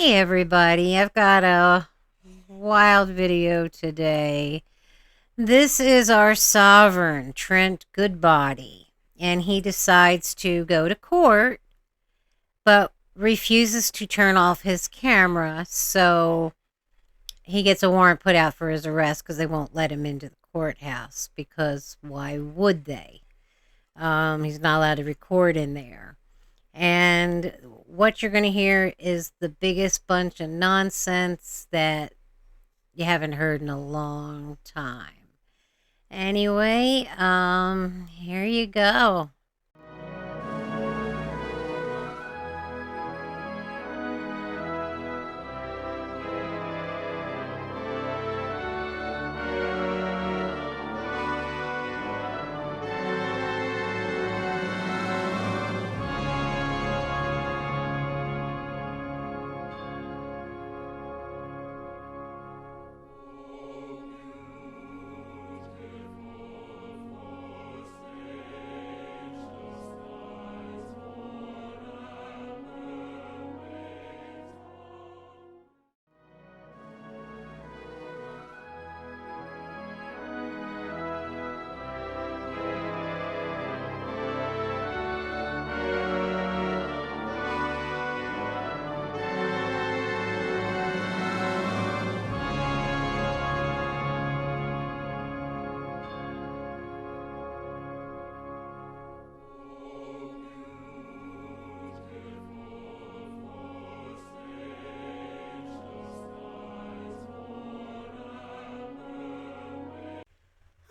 Hey everybody, I've got a wild video today. This is our sovereign, Trent Goodbody, and he decides to go to court, but refuses to turn off his camera, so he gets a warrant put out for his arrest because they won't let him into the courthouse, because why would they? He's not allowed to record in there. And what you're going to hear is the biggest bunch of nonsense that you haven't heard in a long time. Anyway, here you go.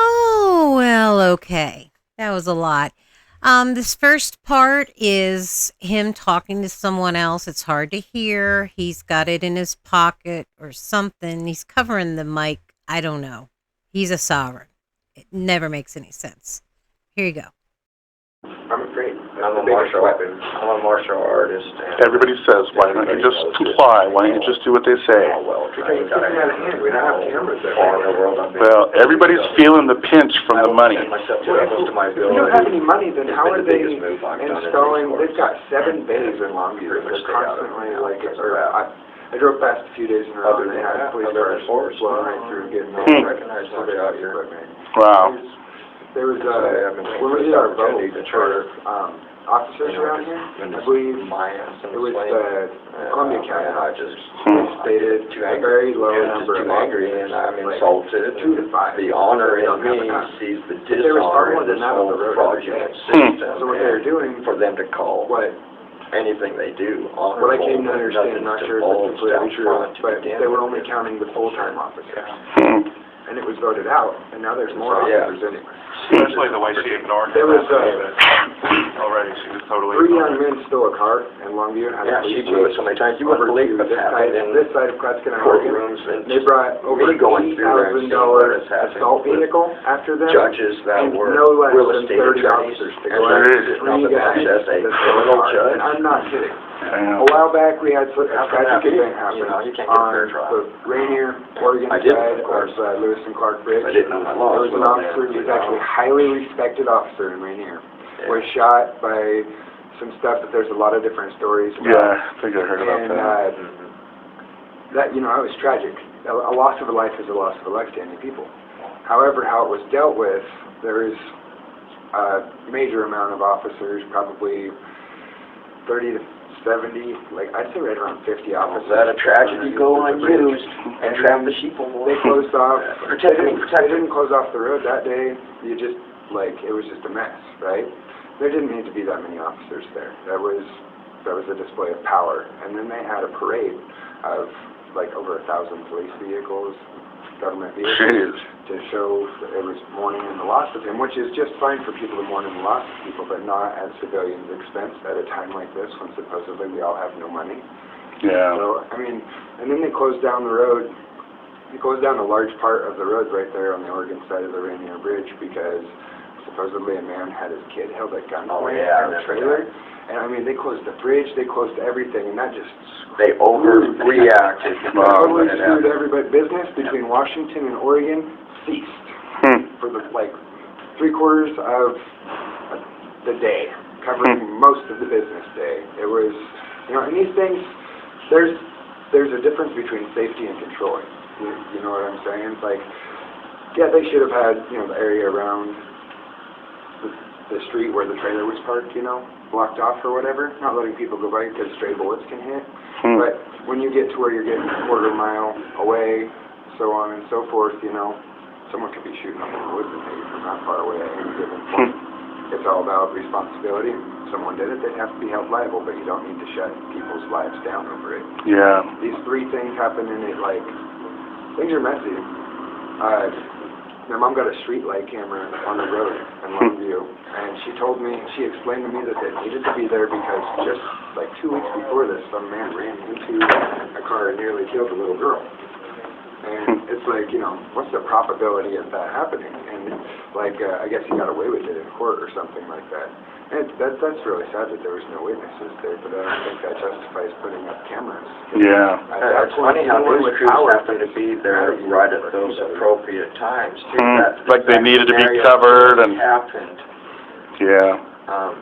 Oh, well, okay. That was a lot. This first part is him talking to someone else. It's hard to hear. He's got it in his pocket or something. He's covering the mic. I don't know. He's a sovereign. It never makes any sense. Here you go. I'm afraid. I'm a martial artist. Everybody says, why don't you just comply? Why don't you just do what they say? Because it's getting out of hand. We don't have cameras there. Well, everybody's feeling the pinch from the money. If you don't have any money, then how are they installing? They've got 7 bays in Longview. They're constantly like, I drove past a few days in a row and they had police cars blowing right through, getting all recognized equipment. Wow. There was when we did our vote for officers around here, I believe it was the Columbia County officers. They stated a very low number of angry and I'm insulted. 2 to 5. The honor in me sees the dishonor in this whole fraudulent system. So what they were doing for them to call what anything they do what I came to understand, not sure if it's completely true, but begin they were only counting the full-time officers. And it was voted out, and now there's more officers anyway. Especially the way she ignored There was already. She was totally 3 young men stole a car in Longview. Yeah, she blew it so many times. You wouldn't believe what's happened in this side of Clatskanie, Oregon. courtrooms and They brought over $80,000 assault vehicle after them, judges that and were no less real than estate 30 attorneys officers to and go after judges, not 3 the guys as a that stole a criminal car. judge. And I'm not kidding. Damn. A while back, we had a How can that tragic be? event happen You know, you can't get a fair on trial. the Rainier, Oregon I didn't, side of course. of Lewis and Clark Bridge. I didn't know my laws. There was an officer who was actually a highly respected officer in Rainier. Was shot by some stuff that there's a lot of different stories about. Yeah, I think I heard about And that. that, you know, it was tragic. A loss of a life is a loss of a life to any people. However, how it was dealt with, there is a major amount of officers, probably 30 to 70, like I'd say right around 50 officers. Let a tragedy go unused and trap the sheep on They closed off. Protect They didn't close off the road that day. You just, like, it was just a mess, right? There didn't need to be that many officers there. That was a display of power. And then they had a parade of like over 1,000 police vehicles, government vehicles, Jeez. to show that it was mourning in the loss of him, which is just fine for people to mourn in the loss of people, but not at civilians' expense at a time like this when supposedly we all have no money. Yeah. So, I mean, and then they closed down the road. They closed down a large part of the road right there on the Oregon side of the Rainier Bridge because supposedly a man had his kid held at gunpoint in a trailer. And I mean, they closed the bridge, they closed everything, and that just They overreacted. totally screwed everybody. Business between Washington and Oregon ceased for the like 3/4 of the day, covering most of the business day. It was, you know, and these things, there's there's a difference between safety and controlling. You know what I'm saying? It's like, yeah, they should have had, you know, the area around the street where the trailer was parked, you know, blocked off or whatever, not letting people go by because stray bullets can hit. But when you get to where you're getting a quarter mile away, so on and so forth, you know, someone could be shooting up in the woods and maybe from that far away at any given point. It's all about responsibility. If someone did it, they'd have to be held liable, but you don't need to shut people's lives down over it. Yeah. These three things happen and it, like, things are messy. My mom got a street light camera on the road in Longview, and she explained to me that it needed to be there because just like 2 weeks before this, some man ran into a car and nearly killed a little girl. And it's like, you know, what's the probability of that happening? And like, I guess he got away with it in court or something like that. And that's really sad that there was no witnesses there, but I don't think that justifies putting up cameras. Yeah. It's funny how news crews happen to be there right at those appropriate times, too. Like they needed to be covered and... happened. Yeah.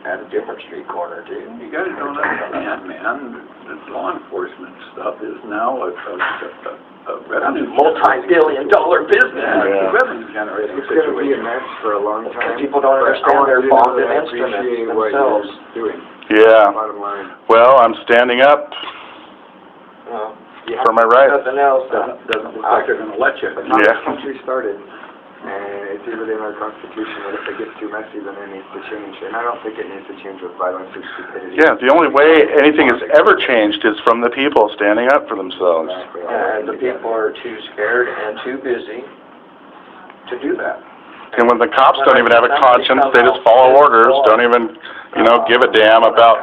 At a different street corner, too. You guys don't understand, man. The law enforcement stuff is now a revenue multi-billion-dollar business. Yeah. Revenue generating It's going to be a situation. mess for a long time. People don't understand their bonded instruments appreciate what themselves. you're doing. Yeah. Bottom line. Well, I'm standing up Well, for my rights. nothing else. Doesn't look like they're gonna let you. That's how Yeah. this country started. And it's even in our Constitution that if it gets too messy, then it needs to change. And I don't think it needs to change with violence or stupidity. Yeah, the only way anything has ever changed is from the people standing up for themselves. Exactly. And the people are too scared and too busy to do that. And when the cops don't even have a conscience, they just follow orders, don't even, you know, give a damn about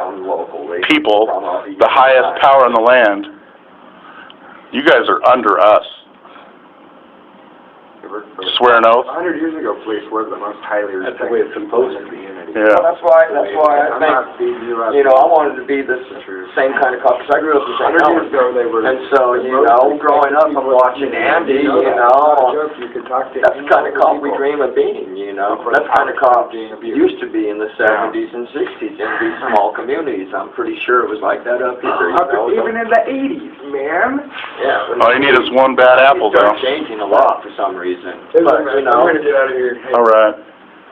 people, the highest power in the land. You guys are under us. Swear an oath? 100 years ago, police were the most highly That's respected the way it's supposed to be. community. Yeah. Well, that's why I I'm not think, beating you up. you know, I wanted to be the same kind of cop, because I grew up in St. 100 years Helens. ago, they were... And so, you know, growing up, I'm watching Andy, you know, You could talk to that's the kind of cop we people. dream of being, you know. That's the kind of cop used to be in the 70s and 60s in these small communities. I'm pretty sure it was like that up here, you know. Even in the 80s, man. Yeah. All you need is one bad apple, It though. started changing a lot for some reason. But, you know, I'm going to get out of here. Hey, All right.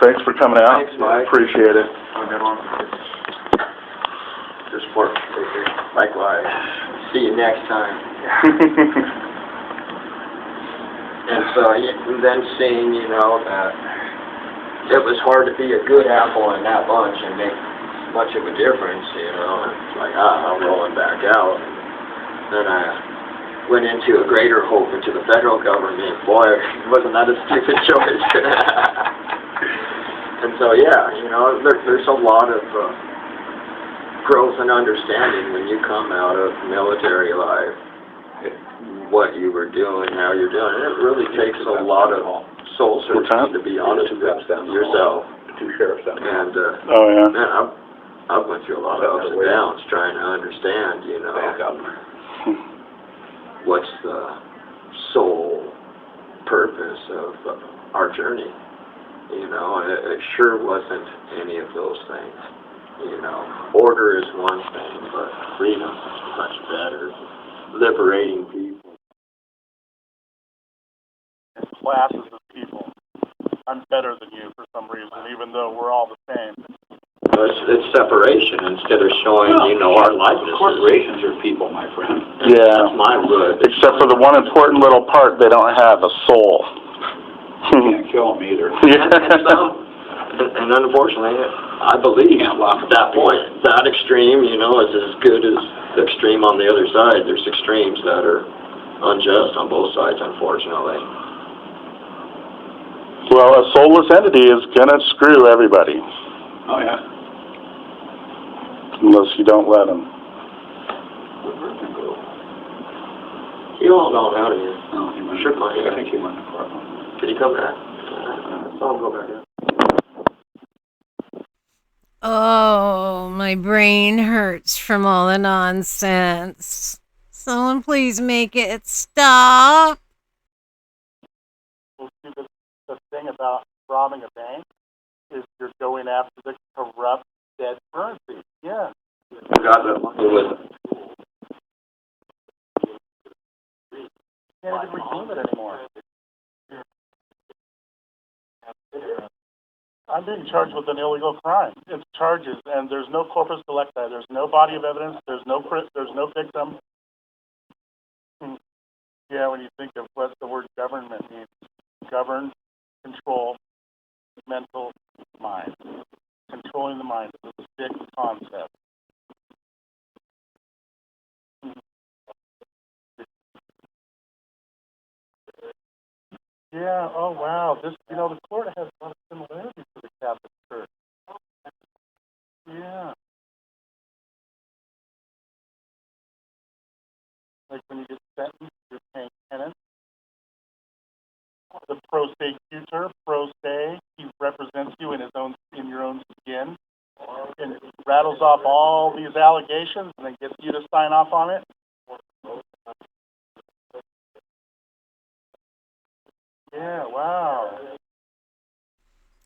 Thanks for coming out. Thanks, Mike. Appreciate it. have a good one. just work. Likewise. See you next time. And so, then seeing, you know, that it was hard to be a good apple in that bunch and make much of a difference, you know, it's like, I'm rolling back out. Then I went into a greater hope into the federal government. Boy, wasn't that a stupid choice. And so, yeah, you know, there's a lot of growth and understanding when you come out of military life. What you were doing, how you're doing. It really takes a lot of soul searching, to be honest with yourself. Two sheriffs down there. And Oh, yeah. man, I've went through a lot of ups and downs trying to understand, you know, what's the sole purpose of our journey. You know, and it sure wasn't any of those things. You know, order is one thing, but freedom is much better. Liberating people. Classes of people. I'm better than you for some reason, even though we're all the same. It's separation instead of showing, you know, our likenesses. Corporations are people, my friend. Yeah. That's my word. Except for the one important little part, they don't have a soul. Can't kill them either. And unfortunately, I believe that point, that extreme, you know, is as good as the extreme on the other side. There's extremes that are unjust on both sides, unfortunately. Well, a soulless entity is gonna screw everybody, Oh, yeah. unless you don't let them. You all gone out of here. Oh, he went. Shook my hand. I think he went to Courtroom. Did he come back? I'll go back in. Oh, my brain hurts from all the nonsense. Someone please make it stop. The thing about robbing a bank is you're going after the corrupt dead currency. Yeah. I got that money with I'm being charged with an illegal crime. It's charges, and there's no corpus delicti. There's no body of evidence. There's no victim. Yeah, when you think of what the word government means, govern, control, mental, mind. Controlling the mind is a big concept. Yeah, oh wow. The Florida has a lot of similarities to the Catholic Church. Yeah. Like when you get sentenced, you're paying penance. The prosecutor, pro se, he represents you in your own skin, and rattles off all these allegations, and then gets you to sign off on it. Yeah, wow.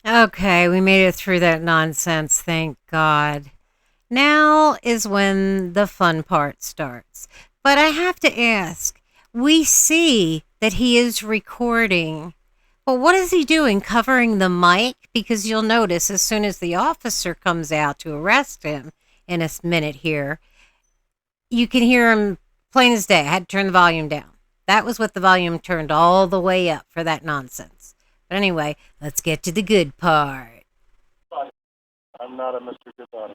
Okay, we made it through that nonsense, thank God. Now is when the fun part starts. But I have to ask, we see that he is recording, but what is he doing? Covering the mic? Because you'll notice as soon as the officer comes out to arrest him in a minute here, you can hear him plain as day. I had to turn the volume down. That was with the volume turned all the way up for that nonsense. But anyway, let's get to the good part. I'm not a Mr. Goodbody.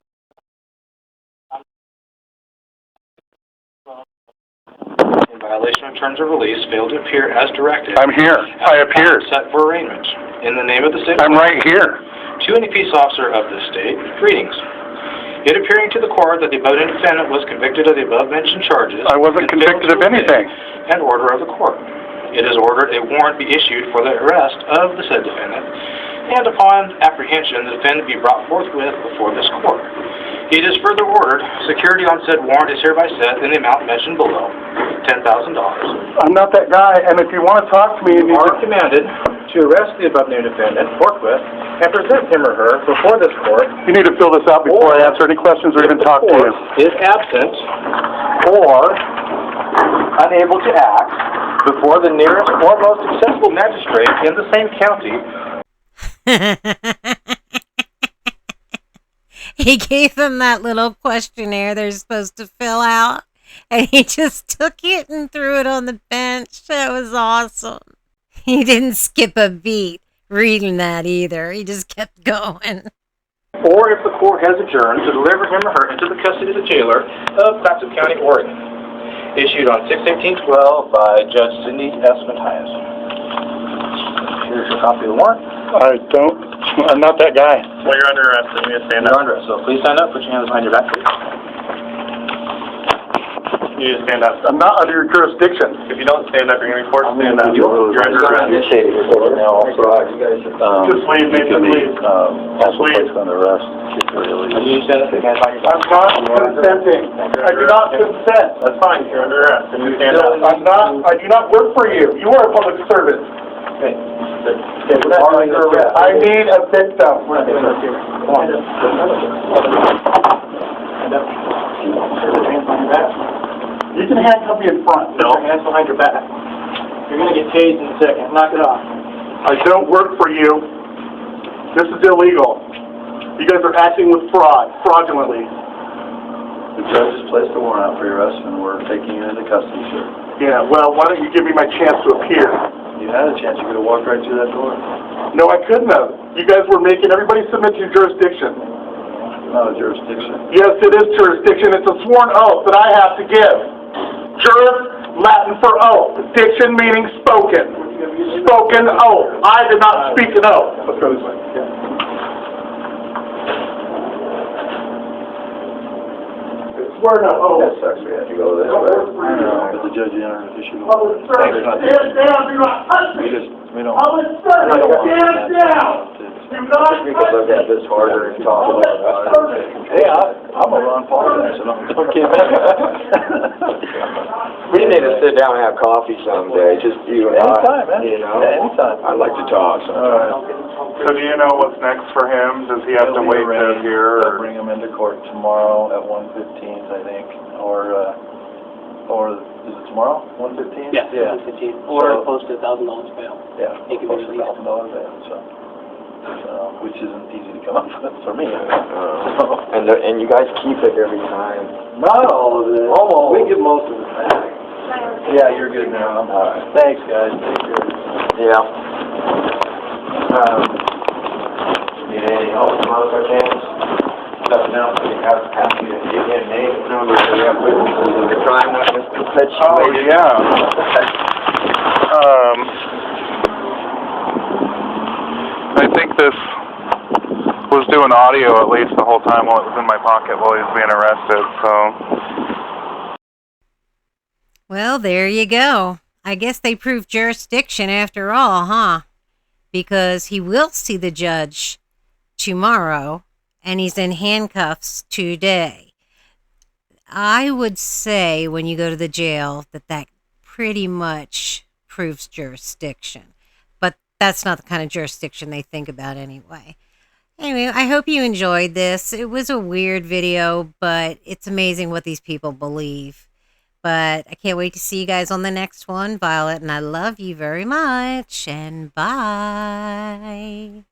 In violation of terms of release, failed to appear as directed. I'm here. I appeared. Set for arraignment. In the name of the state. I'm right here. To any peace officer of this state, greetings. It appearing to the court that the above defendant was convicted of the above-mentioned charges. I wasn't convicted of anything. And order of the court. It is ordered a warrant be issued for the arrest of the said defendant, and upon apprehension, the defendant be brought forthwith before this court. It is further ordered, security on said warrant is hereby set in the amount mentioned below, $10,000. I'm not that guy, and if you want to talk to me... You are commanded to arrest the above-named defendant forthwith and present him or her before this court. You need to fill this out before I answer any questions or even talk to you. Is absent or unable to act before the nearest or most accessible magistrate in the same county. He gave them that little questionnaire they're supposed to fill out, and he just took it and threw it on the bench. That was awesome. He didn't skip a beat reading that either. He just kept going. Or if the court has adjourned, to deliver him or her into the custody of the jailer of Clatsop County, Oregon. Issued on 6/18/12 by Judge Cindy S. Mathias. Here's a copy of the warrant. I'm not that guy. Well, you're under arrest, so you need to stand up. You're under arrest, so please stand up, put your hands behind your back, please. You need to stand up. I'm not under your jurisdiction. If you don't stand up, you're going to be forced to stand up. You're under arrest. Just leave, Nathan, please. Also placed under arrest. You need to stand up, put your hands behind your back. I'm not consenting. I do not consent. That's fine, you're under arrest, and you stand up. I do not work for you. You are a public servant. Okay. I need a victim. Come on. You can handcuff me in front. No. Put your hands behind your back. You're going to get tased in a second. Knock it off. I don't work for you. This is illegal. You guys are acting with fraudulently. The judge has placed a warrant out for your arrest, and we're taking you into custody, sir. Yeah, well, why don't you give me my chance to appear? You had a chance. You could have walked right through that door. No, I couldn't have. You guys were making everybody submit to your jurisdiction. Not a jurisdiction. Yes, it is jurisdiction. It's a sworn oath that I have to give. Juris, Latin for oath. Diction meaning spoken. Spoken oath. I did not speak an oath. Let's go this way. Yeah. Swear no oath. That sucks. We have to go this way. I know, but the judge entered an issue. Public servant, stand down. Do not touch me. We don't. Public servant, stand down. Do not We could look at this harder and talk about it. Hey, I'm a Ron Paul guy, so don't get We need to sit down and have coffee someday, just you and Anytime, man. you know? Yeah, anytime. I'd like to talk All sometime. right. So do you know what's next for him? Does he have to wait to hear? They'll bring him into court tomorrow at 1:15, I think, or is it tomorrow? 1:15? Yeah, Yeah. 115, or post $1,000 bail. Yeah. He can be Post released. $1,000 bail, so which isn't easy to come up with for me. So, And you guys keep it every time? not all of it. Almost. We get most of it back. Yeah, you're good now. All right. Thanks, guys. Take care. Yeah. Need anything else from us, our chance? Nothing else, we have happy to give you a name, number, so we have witnesses of the crime witness perpetuated. I think this was doing audio at least the whole time while it was in my pocket while he was being arrested, so. Well, there you go. I guess they proved jurisdiction after all, huh? Because he will see the judge tomorrow, and he's in handcuffs today. I would say when you go to the jail that pretty much proves jurisdiction. But that's not the kind of jurisdiction they think about anyway. Anyway, I hope you enjoyed this. It was a weird video, but it's amazing what these people believe. But I can't wait to see you guys on the next one. Violet, and I love you very much. And bye.